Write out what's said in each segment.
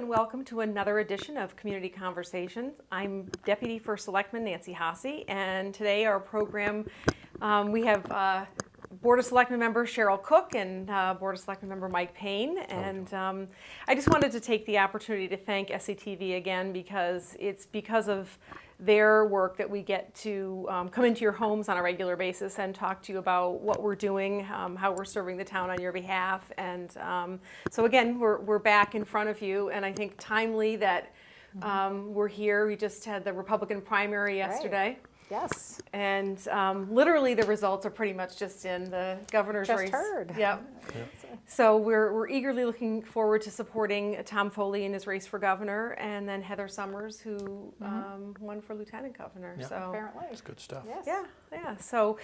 and welcome to another edition of Community Conversations. I'm Deputy First Selectman Nancy Haase, and today our program, we have Board of Selectmen member Cheryl Cook and Board of Selectmen member Mike Paine. And I just wanted to take the opportunity to thank SCTV again, because it's because of their work that we get to come into your homes on a regular basis and talk to you about what we're doing, how we're serving the town on your behalf. And so again, we're back in front of you, and I think timely that we're here. We just had the Republican primary yesterday. Right. Yes. And literally the results are pretty much just in the governor's race. Just heard. Yep. So we're eagerly looking forward to supporting Tom Foley in his race for governor, and then Heather Summers, who won for lieutenant governor. Yeah. So Apparently. That's good stuff. Yes. yeah. So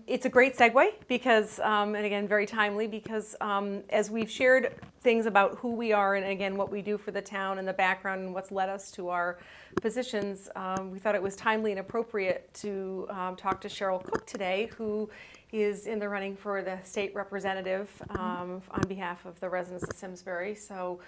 it's a great segue because, and again, very timely because as we've shared things about who we are and again what we do for the town and the background and what's led us to our positions, we thought it was timely and appropriate to talk to Cheryl Cook today, who is in the running for the state representative on behalf of the residents of Simsbury. So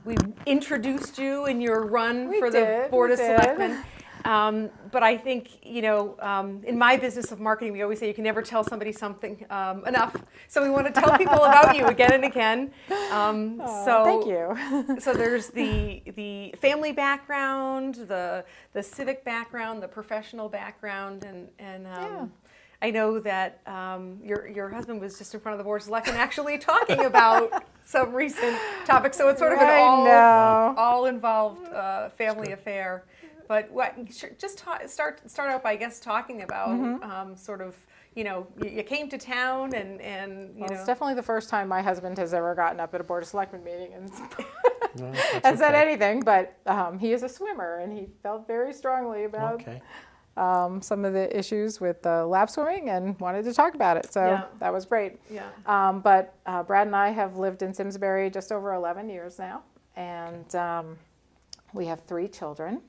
we introduced you in your run for the Board of Selectmen. But I think, in my business of marketing, we always say you can never tell somebody something enough. So we want to tell people about you again and again. Thank you. So there's the family background, the civic background, the professional background, and I know that your husband was just in front of the Board of Selectmen actually talking about some recent topics. So it's sort of an all involved family affair. But just start out by, I guess, talking about sort of, you came to town and Well, it's definitely the first time my husband has ever gotten up at a Board of Selectmen meeting and said anything. But he is a swimmer, and he felt very strongly about some of the issues with lap swimming and wanted to talk about it. So that was great. Yeah. But Brad and I have lived in Simsbury just over 11 years now, and we have 3 children.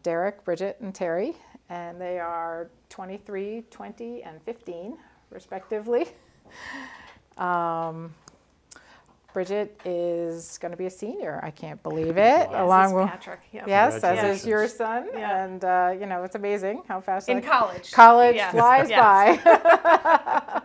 Derek, Bridget, and Terry, and they are 23, 20, and 15, respectively. Bridget is going to be a senior. I can't believe it. Wow. Along with Patrick. Yep. Yes, as is your son, and it's amazing how fast in college flies by.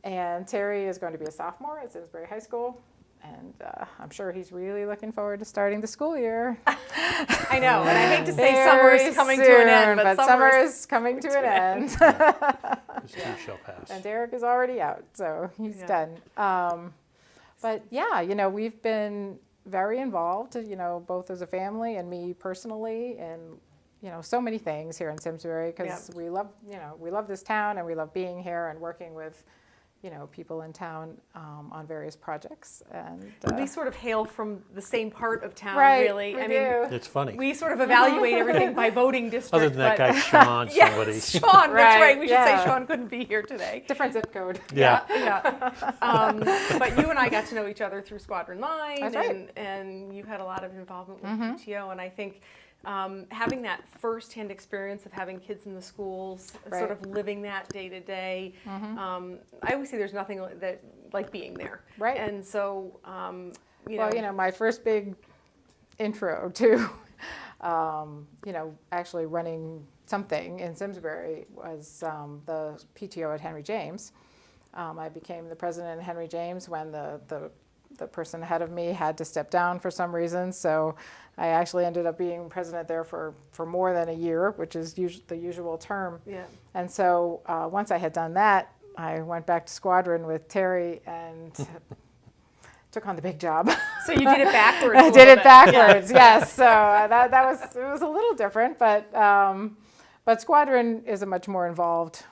And Terry is going to be a sophomore at Simsbury High School. And I'm sure he's really looking forward to starting the school year. I know, and I hate to say summer is coming to an end, but summer is coming to an end. This too shall pass. And Derek is already out, so he's done. But we've been very involved, both as a family and me personally, in so many things here in Simsbury, because we love this town, and we love being here and working with people in town on various projects. And we sort of hail from the same part of town, right, really. We I do. mean, it's funny. we sort of evaluate everything by voting district. Other than that guy, Sean, somebody. Yes, Sean, that's right. We should say Yeah. Sean couldn't be here today. Different zip code. Yeah. But you and I got to know each other through Squadron Line, That's right. and you had a lot of involvement with PTO, and I think having that first-hand experience of having kids in the schools, sort of living that day to day, I always say there's nothing like being there. Right. And so, my first big intro to, actually running something in Simsbury was the PTO at Henry James. I became the president at Henry James when the person ahead of me had to step down for some reason, so I actually ended up being president there for more than a year, which is the usual term. Yeah. And so once I had done that, I went back to Squadron with Terry and took on the big job. So you did it backwards. I did it backwards, yes. So it was a little different, but Squadron is a much more involved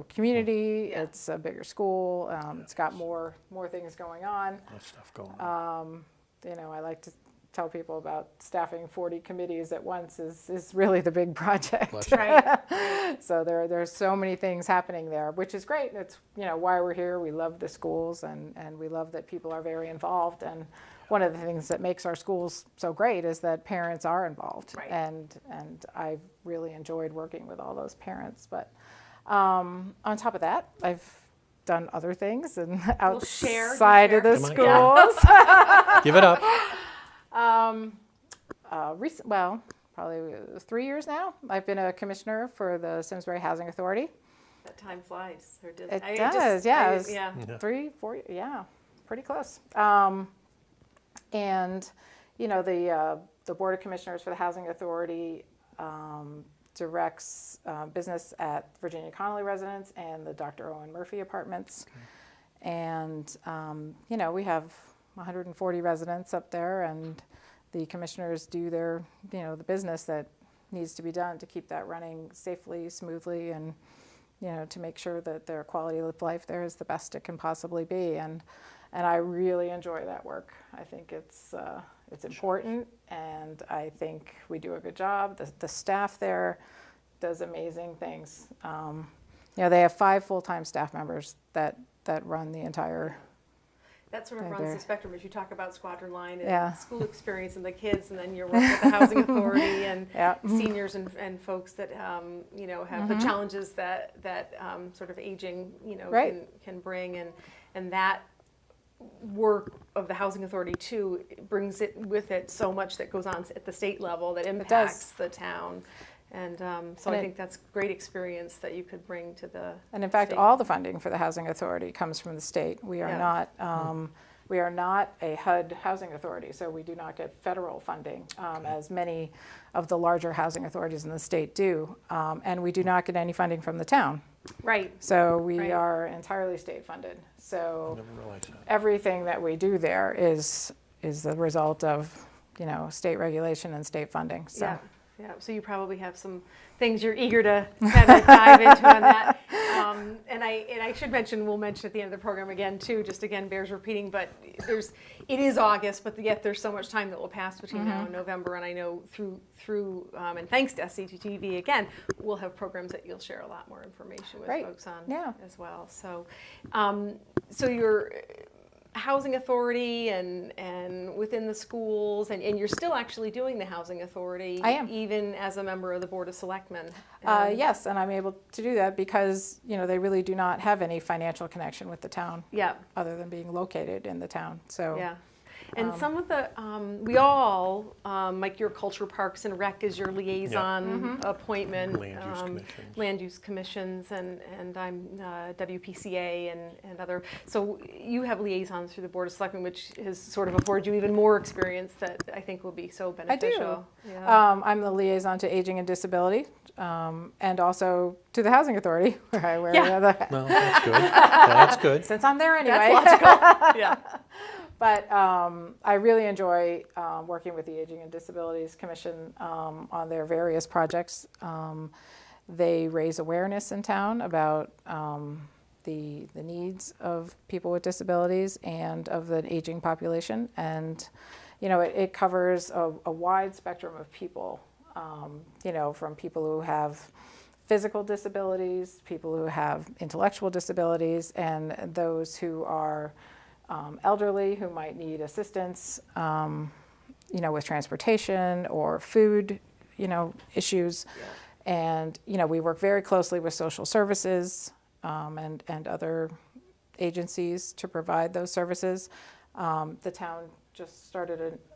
community. It's a bigger school. It's got more things going on. A lot of stuff going on. I like to tell people about staffing 40 committees at once is really the big project. Right. So there's so many things happening there, which is great. It's why we're here. We love the schools, and we love that people are very involved. And one of the things that makes our schools so great is that parents are involved. Right. And I've really enjoyed working with all those parents. But on top of that, I've done other things and We'll share, outside of the share. Come on. schools. Give it up. Probably 3 years now. I've been a commissioner for the Simsbury Housing Authority. That time flies. Or does It does, yeah. It was yeah. Yeah. 3, 4, yeah, pretty close. And the Board of Commissioners for the Housing Authority directs business at Virginia Connolly Residence and the Dr. Owen Murphy Apartments. And we have 140 residents up there, and the commissioners do their the business that needs to be done to keep that running safely, smoothly, and to make sure that their quality of life there is the best it can possibly be. And I really enjoy that work. I think it's important, and I think we do a good job. The staff there does amazing things. They have 5 full-time staff members that run the entire. That sort of They're runs there. the spectrum as you talk about Squadron Line and Yeah. school experience and the kids, and then your work with the Housing Authority and Yeah. seniors and folks that have the challenges that sort of aging Right. can bring, and that work of the Housing Authority too brings it with it so much that goes on at the state level that impacts the town. And so And I it- think that's great experience that you could bring to the And in fact, state. all the funding for the Housing Authority comes from the state. We are Yeah. not a HUD housing authority, so we do not get federal funding, as many of the larger housing authorities in the state do. And we do not get any funding from the town. Right. So we Right. are entirely state funded. So Never realized that. everything that we do there is the result of, state regulation and state funding. So. Yeah, yeah. So you probably have some things you're eager to kind of dive into on that. And I should mention, we'll mention at the end of the program again too, just again bears repeating, but it is August, but yet there's so much time that will pass between now and November, and I know through and thanks to SCTV again, we'll have programs that you'll share a lot more information with Right. folks on Yeah. as well. So, so your Housing Authority and within the schools, and you're still actually doing the Housing Authority. I am. Even as a member of the Board of Selectmen. Yes, and I'm able to do that because, they really do not have any financial connection with the town Yeah, other than being located in the town. So yeah. And some of the, we all, like your Culture Parks and Rec is your liaison appointment. Land use commissions. Land use commissions, and I'm WPCA and other. So you have liaisons through the Board of Selectmen, which has sort of afforded you even more experience that I think will be so I do. beneficial. Yeah. I'm the liaison to Aging and Disability, and also to the Housing Authority, where I wear Yeah. the other. Well, that's good. That's good. Since I'm there anyway. That's logical. Yeah. But I really enjoy working with the Aging and Disabilities Commission on their various projects. They raise awareness in town about the needs of people with disabilities and of the aging population. And, it covers a wide spectrum of people, from people who have physical disabilities, people who have intellectual disabilities, and those who are elderly who might need assistance, with transportation or food, issues. Yeah. And, we work very closely with social services and other agencies to provide those services. The town just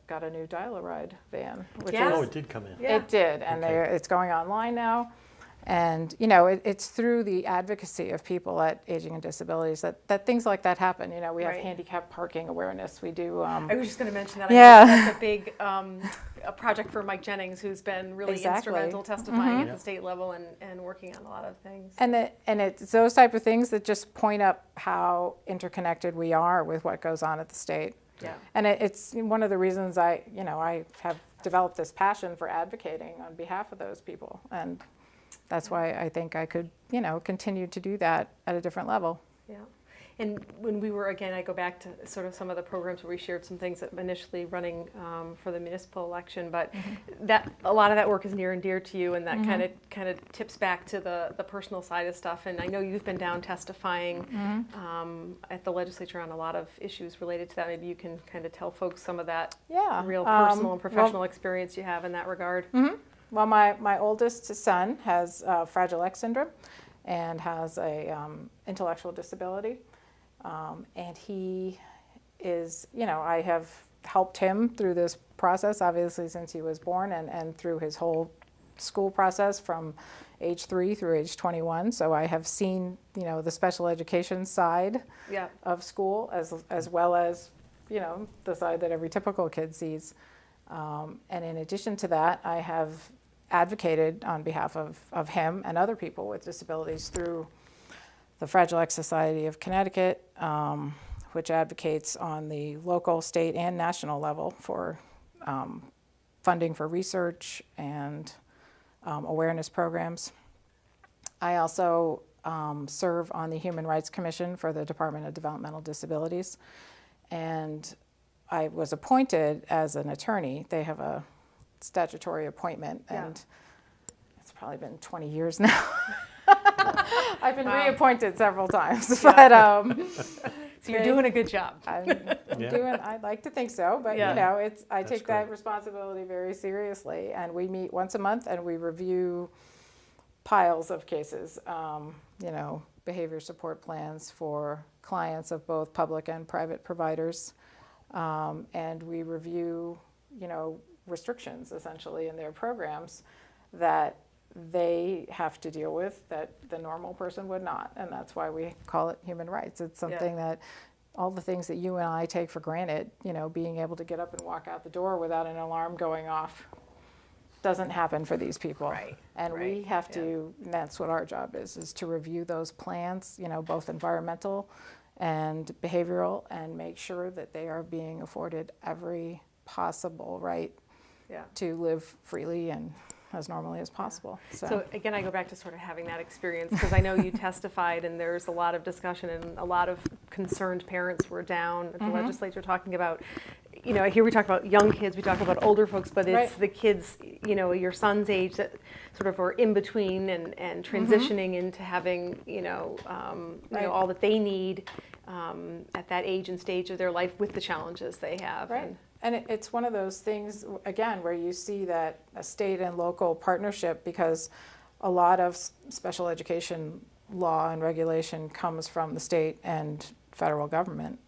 got a new dial-a-ride van, which Yes. Oh, is, it did come in. Yeah. it did, and Okay. it's going online now. And, it's through the advocacy of people at Aging and Disabilities that things like that happen. We have Right. handicap parking awareness. We do. I was just going to mention that. Yeah. I know that's a big a project for Mike Jennings, who's been really Exactly. instrumental testifying at Yeah. the state level and working on a lot of things. And it's those type of things that just point up how interconnected we are with what goes on at the state. Yeah. And it's one of the reasons I have developed this passion for advocating on behalf of those people. And that's why I think I could, continue to do that at a different level. Yeah. And when we were, again, I go back to sort of some of the programs where we shared some things that initially running for the municipal election, but that a lot of that work is near and dear to you, and that kind of tips back to the personal side of stuff. And I know you've been down testifying at the legislature on a lot of issues related to that. Maybe you can kind of tell folks some of that Yeah. real personal and professional experience you have in that regard. Well, my oldest son has Fragile X syndrome, and has a intellectual disability. And he is, I have helped him through this process, obviously, since he was born, and through his whole school process from age 3 through age 21. So I have seen, the special education side Yeah. of school as well as, the side that every typical kid sees. And in addition to that, I have advocated on behalf of him and other people with disabilities through the Fragile X Society of Connecticut, which advocates on the local, state, and national level for funding for research and awareness programs. I also serve on the Human Rights Commission for the Department of Developmental Disabilities, and I was appointed as an attorney. They have a statutory appointment, and it's probably been 20 years now. I've been reappointed several times, but So you're doing a good job. I'd like to think so, but I take great. that responsibility very seriously, and we meet once a month and we review piles of cases, behavior support plans for clients of both public and private providers, and we review, restrictions essentially in their programs that they have to deal with that the normal person would not, and that's why we call it human rights. It's something that all the things that you and I take for granted, being able to get up and walk out the door without an alarm going off, doesn't happen for these people. Right, And we have to, and that's what our job is to review those plans, both environmental and behavioral, and make sure that they are being afforded every possible right to live freely and as normally as possible. So again, I go back to sort of having that experience, because I know you testified and there's a lot of discussion and a lot of concerned parents were down at the legislature talking about, here we talk about young kids, we talk about older folks, but it's the kids, your son's age that sort of are in between and transitioning into having, all that they need at that age and stage of their life with the challenges they have. Right. And it's one of those things, again, where you see that a state and local partnership, because a lot of special education law and regulation comes from the state and federal government.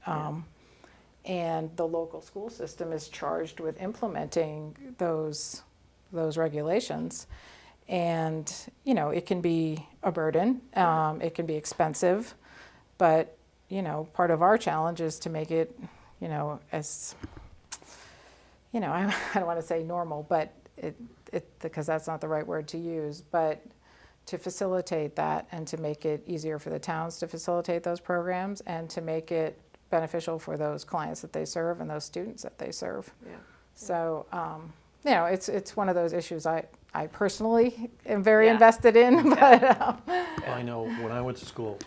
And the local school system is charged with implementing those regulations. And, it can be a burden, it can be expensive, but, part of our challenge is to make it, as I don't want to say normal, but it because that's not the right word to use, but to facilitate that and to make it easier for the towns to facilitate those programs and to make it beneficial for those clients that they serve and those students that they serve. So, it's one of those issues I personally am very invested in. But Well, I know when I went to school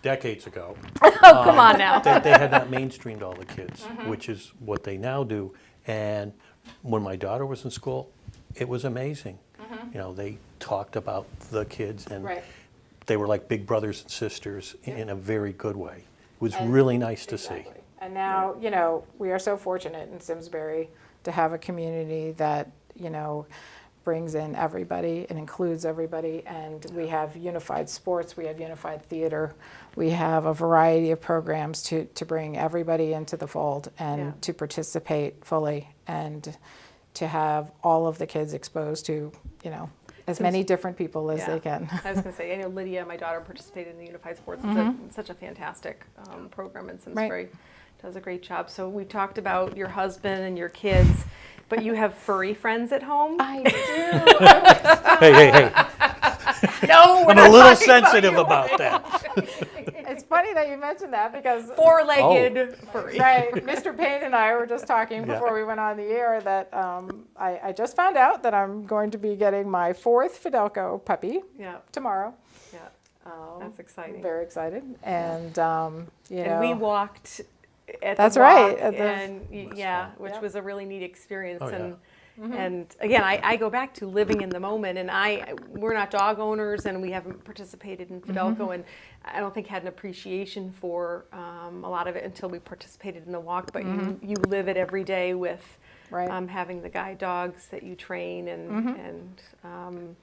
decades ago, Come on now. they had not mainstreamed all the kids, which is what they now do. And when my daughter was in school, it was amazing. They talked about the kids, and they were like big brothers and sisters in a very good way. It was really nice to see. And now, we are so fortunate in Simsbury to have a community that, brings in everybody and includes everybody. And we have unified sports, we have unified theater, we have a variety of programs to bring everybody into the fold and to participate fully and to have all of the kids exposed to, as many different people as they can. I was going to say, I know Lydia, my daughter, participated in the Unified Sports. It's such a fantastic program in Simsbury. Does a great job. So we talked about your husband and your kids, but you have furry friends at home? I do. Hey. No, I'm a little sensitive about that. It's funny that you mentioned that because four-legged furry. Right, Mr. Paine and I were just talking before we went on the air that I just found out that I'm going to be getting my 4th Fidelco puppy tomorrow. Yeah, that's exciting. Very excited, and And we walked at That's the walk, right, at the- and which was a really neat experience. And again, I go back to living in the moment, and we're not dog owners, and we haven't participated in Fidelco, and I don't think had an appreciation for a lot of it until we participated in the walk. But you live it every day with having the guide dogs that you train, and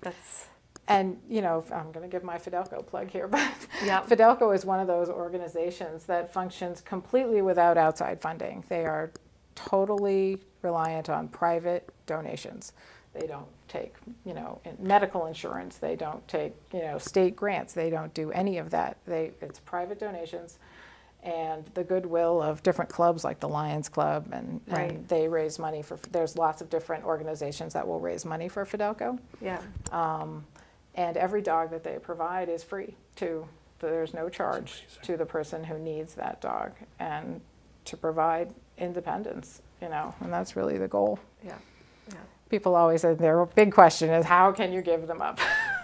that's. And, you know, I'm going to give my Fidelco plug here, but Yep. Fidelco is one of those organizations that functions completely without outside funding. They are totally reliant on private donations. They don't take, you know, medical insurance. They don't take, you know, state grants. They don't do any of that. It's private donations and the goodwill of different clubs like the Lions Club, and they raise money for, there's lots of different organizations that will raise money for Fidelco. Yeah. And every dog that they provide is free there's no charge to the person who needs that dog, and to provide independence, you know, and that's really the goal. Yeah. Yeah. People always say their big question is, how can you give them up?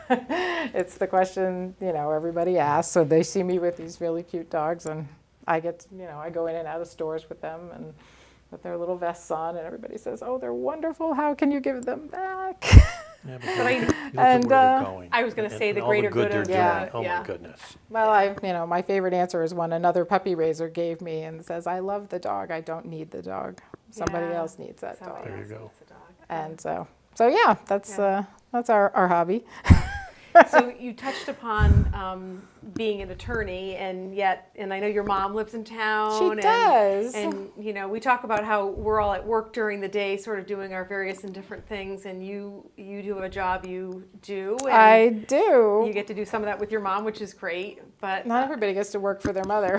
It's the question, you know, everybody asks. So they see me with these really cute dogs, and I get, you know, I go in and out of stores with them and with their little vests on, and everybody says, oh, they're wonderful. How can you give them back? Yeah, But look at and, where they're going. I was gonna say the all greater good good they're of- doing. Oh yeah. my goodness. Well, you know, my favorite answer is one another puppy raiser gave me and says, I love the dog. I don't need the dog. Somebody Yeah. else needs that Somebody dog. There you else go. needs a dog. And so yeah, that's our hobby. So you touched upon being an attorney, and I know your mom lives in town. She does. And you know, we talk about how we're all at work during the day, sort of doing our various and different things, and you do a job you do. And I do. You get to do some of that with your mom, which is great. But Not everybody gets to work for their mother.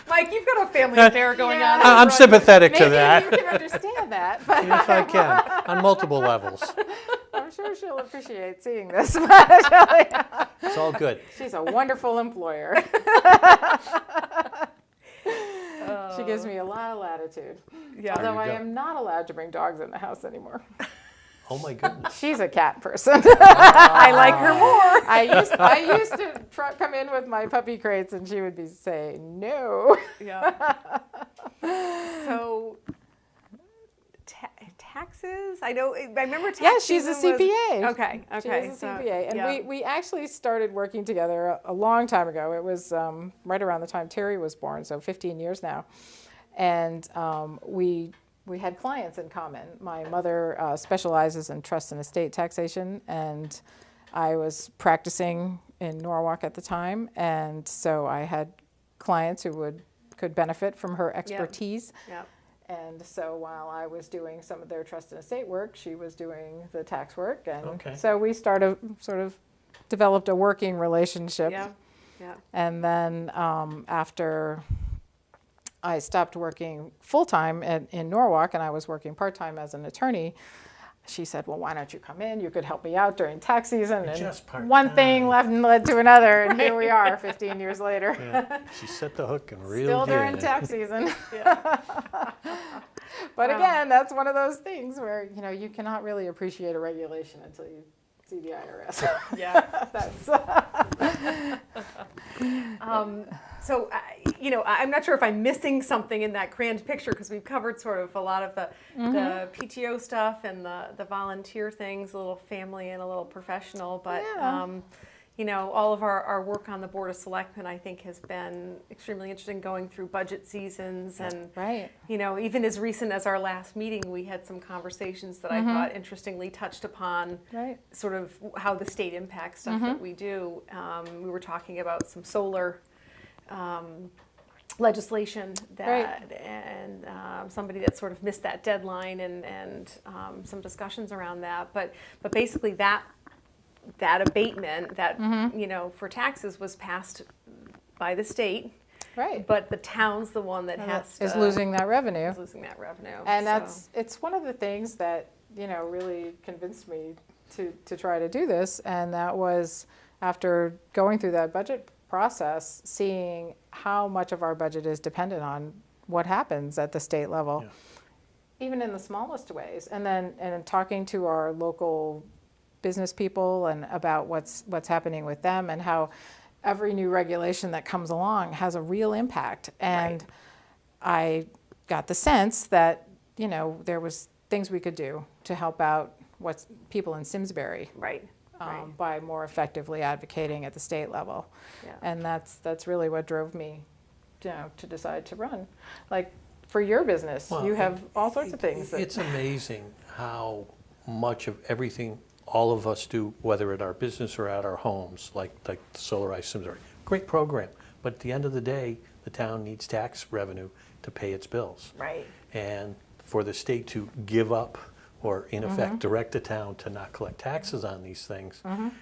Mike, you've got a family affair going on. I'm sympathetic to Maybe that. you can understand that, but Yes, I can, on multiple levels. I'm sure she'll appreciate seeing this. But It's all good. she's a wonderful employer. She gives me a lot of latitude. Yeah. Although you I go. am not allowed to bring dogs in the house anymore. Oh my goodness. She's a cat person. I like her more. I used to come in with my puppy crates, and she would be saying no. Yeah. So, taxes? I remember taxes. Yeah, she's a CPA. Okay. She is a CPA, and yeah. we actually started working together a long time ago. It was right around the time Terry was born, so 15 years now, and we had clients in common. My mother specializes in trust and estate taxation, and I was practicing in Norwalk at the time, and so I had clients who could benefit from her expertise. Yeah. And so while I was doing some of their trust and estate work, she was doing the tax work, and Okay. so we sort of developed a working relationship. Yeah. Yeah. And then after I stopped working full-time in Norwalk, and I was working part-time as an attorney, she said, well, why don't you come in? You could help me out during tax season. And Just part-time. one thing led to another, and here we are 15 years later. Yeah. She set the hook and reeled Still you during in. tax season. Yeah. But again, that's one of those things where, you know, you cannot really appreciate a regulation until you see the IRS. Yeah. That's, So, you know, I'm not sure if I'm missing something in that grand picture, because we've covered sort of a lot of the PTO stuff and the volunteer things, a little family and a little professional. But, Yeah. you know, all of our work on the Board of Selectmen, I think, has been extremely interesting, going through budget seasons. And, right. you know, even as recent as our last meeting, we had some conversations that I thought interestingly touched upon Right. sort of how the state impacts stuff that we do. We were talking about some solar legislation that, and somebody that sort of missed that deadline, and some discussions around that. But basically that abatement that you know, for taxes was passed by the state, Right. but the town's the one that Is losing that revenue. is losing that revenue. And So, it's one of the things that, you know, really convinced me to try to do this, and that was after going through that budget process, seeing how much of our budget is dependent on what happens at the state level, even in the smallest ways, and then talking to our local business people and about what's happening with them, and how every new regulation that comes along has a real impact. And I got the sense that, you know, there was things we could do to help out what's people in Simsbury right. by more effectively advocating at the state level. Yeah. And that's really what drove me, you know, to decide to run. Like for your business, Well, you have all sorts of things. It's amazing how much of everything all of us do, whether at our business or at our homes, like the Solarized Simsbury. Great program, but at the end of the day, the town needs tax revenue to pay its bills. Right. And for the state to give up, or in effect direct the town to not collect taxes on these things, on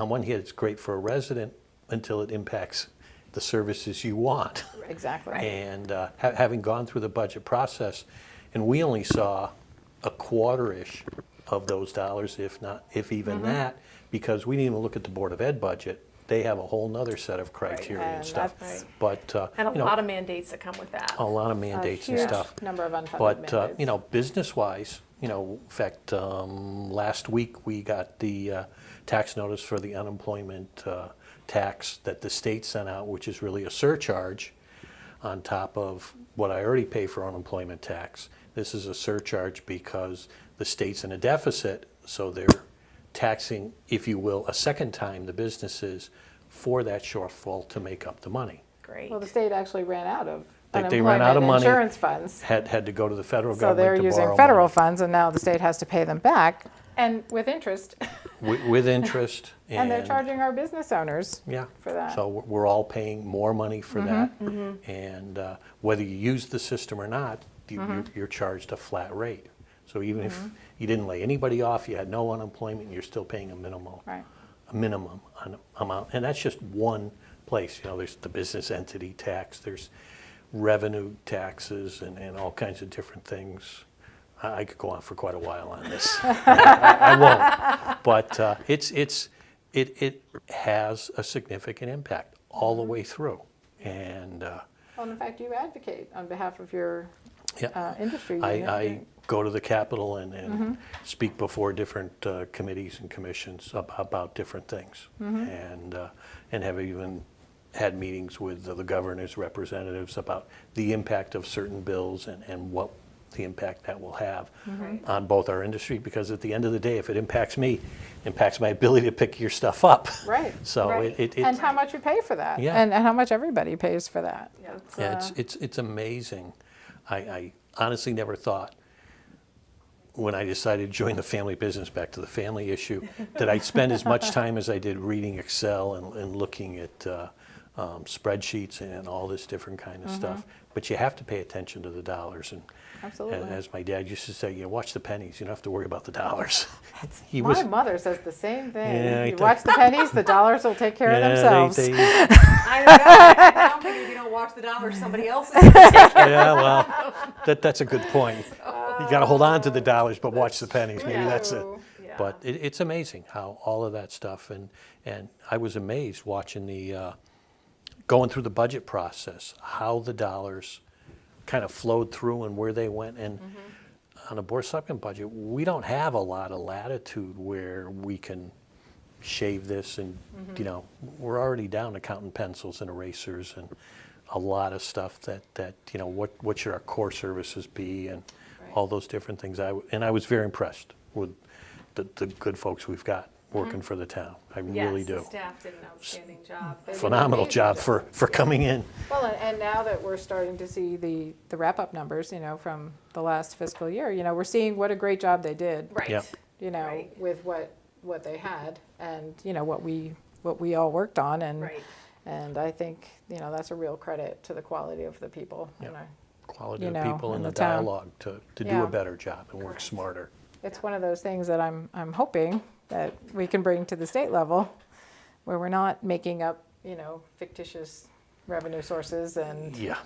one hand, it's great for a resident until it impacts the services you want. Exactly. And having gone through the budget process, and we only saw a quarter-ish of those dollars, if even that, because we didn't even look at the Board of Ed budget. They have a whole nother set of criteria and And stuff. that's- But, And a lot of mandates that come with that. a lot of mandates and huge stuff. number of unfunded But, mandates. business-wise, in fact, last week we got the tax notice for the unemployment tax that the state sent out, which is really a surcharge on top of what I already pay for unemployment tax. This is a surcharge because the state's in a deficit, so they're taxing, if you will, a second time the businesses for that shortfall to make up the money. Great. Well, the state actually ran out of They ran out of unemployment money. insurance funds. Had to go to the federal So they're government to using borrow federal money. funds, and now the state has to pay them back, and with interest. With interest. And they're charging our business owners Yeah. for that. So we're all paying more money for that. And whether you use the system or not, you're charged a flat rate. So even if you didn't lay anybody off, you had no unemployment, you're still paying a minimum Right. amount. And that's just one place. There's the business entity tax, there's revenue taxes and all kinds of different things. I could go on for quite a while on this. I won't. But it has a significant impact all the way through. And Well, in fact, you advocate on behalf of your yeah, industry I union. go to the Capitol and speak before different committees and commissions about different things. And have even had meetings with the governor's representatives about the impact of certain bills and what the impact that will have on both our industry, because at the end of the day, if it impacts me, it impacts my ability to pick your stuff up. Right. So Right. And how much you pay for that. Yeah. And how much everybody pays for that. Yeah. it's amazing. I honestly never thought when I decided to join the family business, back to the family issue, that I'd spend as much time as I did reading Excel and looking at spreadsheets and all this different kind of stuff. But you have to pay attention to the dollars. And Absolutely. as my dad used to say, watch the pennies. You don't have to worry about the dollars. My mother says the same thing. Yeah, You watch the pennies, the dollars will take care of Yeah, themselves. I know. Now maybe if you don't watch the dollars, somebody else is going to take it. Yeah, well, that's a good point. You got to hold on to the dollars, but watch the pennies. Maybe that's it. Yeah. But it's amazing how all of that stuff, and I was amazed watching going through the budget process, how the dollars kind of flowed through and where they went. And on a Board of Selectmen budget, we don't have a lot of latitude where we can shave this and, we're already down to counting pencils and erasers and a lot of stuff that what should our core services be and all those different things. I was very impressed with the good folks we've got working for the town. I really Yes, do. the staff did an outstanding job. They did an Phenomenal amazing job for coming in. Well, and now that we're starting to see the wrap-up numbers, from the last fiscal year, we're seeing what a great job they did, Right. Yep. Right. with what they had and, what we all worked on. And, Right. and I think, that's a real credit to the quality of the people. Yep. And Quality You of know, people in and the the town. dialogue to do Yeah. a better job and work Correct. smarter. it's one of those things that I'm hoping that we can bring to the state level where we're not making up, fictitious revenue sources and Yeah.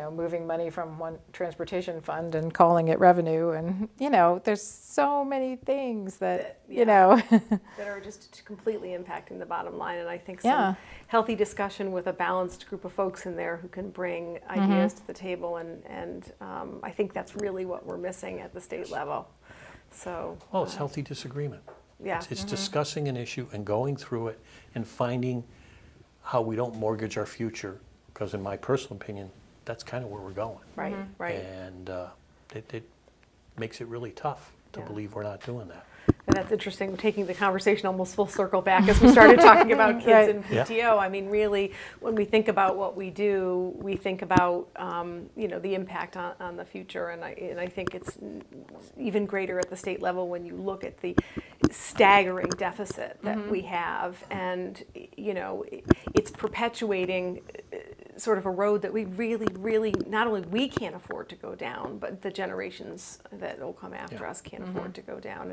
moving money from one transportation fund and calling it revenue. And, there's so many things that, That are just completely impacting the bottom line. And I think some Yeah. healthy discussion with a balanced group of folks in there who can bring ideas to the table. And I think that's really what we're missing at the state level. So, Well, it's healthy disagreement. yeah. It's discussing an issue and going through it and finding how we don't mortgage our future, because in my personal opinion, that's kind of where we're going. Right, right. And it makes it really tough to Yeah. believe we're not doing that. And that's interesting, taking the conversation almost full circle back as we started talking about kids Right. and PTO. I mean, really, when we think about what we do, we think about, the impact on the future. And I think it's even greater at the state level when you look at the staggering deficit that we have, and it's perpetuating sort of a road that we really not only we can't afford to go down, but the generations that will come after us can't afford to go down.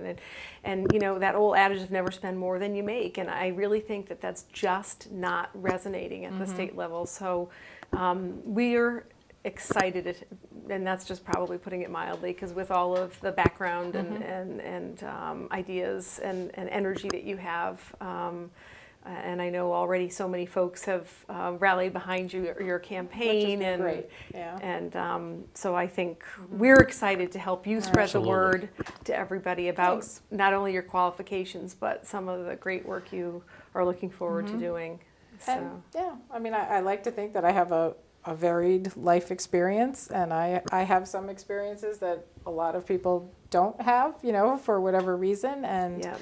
And that old adage of never spend more than you make, and I really think that that's just not resonating at the state level. So we're excited, and that's just probably putting it mildly, because with all of the background and ideas and energy that you have, and I know already so many folks have rallied behind your campaign, Which has been and great. Yeah. and so I think we're excited to help you spread the Absolutely. word to everybody about Thanks. not only your qualifications, but some of the great work you are looking forward to doing. So. And yeah, I mean, I like to think that I have a varied life experience, and I have some experiences that a lot of people don't have, for whatever reason, and Yeah.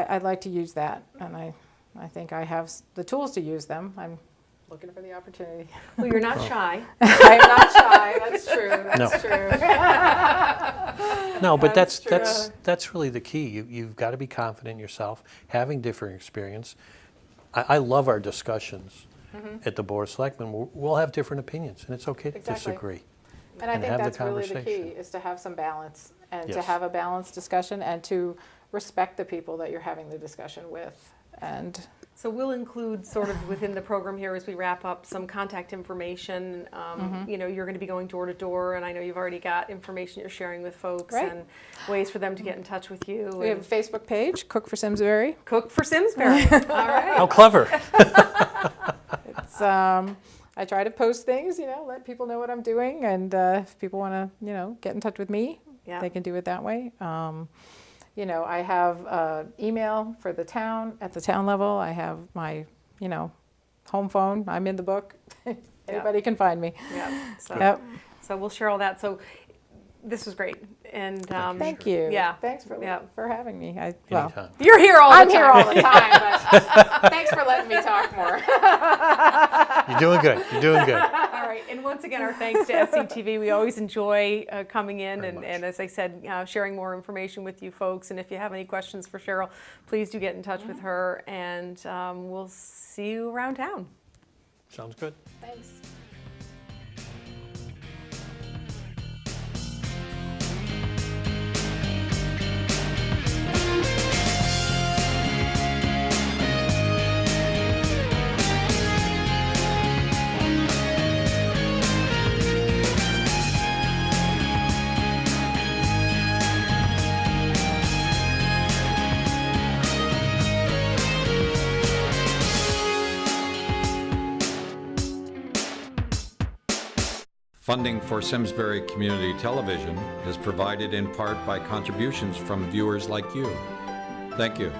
I'd like to use that, and I think I have the tools to use them. I'm looking for the opportunity. Well, you're not shy. I'm not shy. That's true. That's true. No, but That's that's really the key. You've got to be confident in yourself, having different experience. I love our discussions at the Board of Selectmen. We'll have different opinions, and it's okay to Exactly. disagree. And I think have the that's really the key, conversation. is to have some balance, and to Yes. have a balanced discussion, and to respect the people that you're having the discussion with. And So we'll include sort of within the program here as we wrap up some contact information. You're going to be going door to door, and I know you've already got information you're sharing with folks, Right. and ways for them to get in touch with you. we have And a Facebook page, Cook for Simsbury. Cook for Simsbury. All right. How clever! It's, I try to post things, let people know what I'm doing, and if people want to, get in touch with me, Yeah. they can do it that way. I have email for the town, at the town level. I have my, home phone. I'm in the book. Anybody can find me. Yeah. So, Yep. so we'll share all that. So this was great. And Thank you. Yeah. Thanks for Yeah. having me. Anytime. You're here all the I'm time. here all the time, but thanks for letting me talk more. You're doing good. You're doing good. All right, and once again, our thanks to SCTV. We always enjoy coming in Very and, much. and as I said, sharing more information with you folks. And if you have any questions for Cheryl, please do get in touch with her, and we'll see you around town. Sounds good. Thanks. Funding for Simsbury Community Television is provided in part by contributions from viewers like you. Thank you.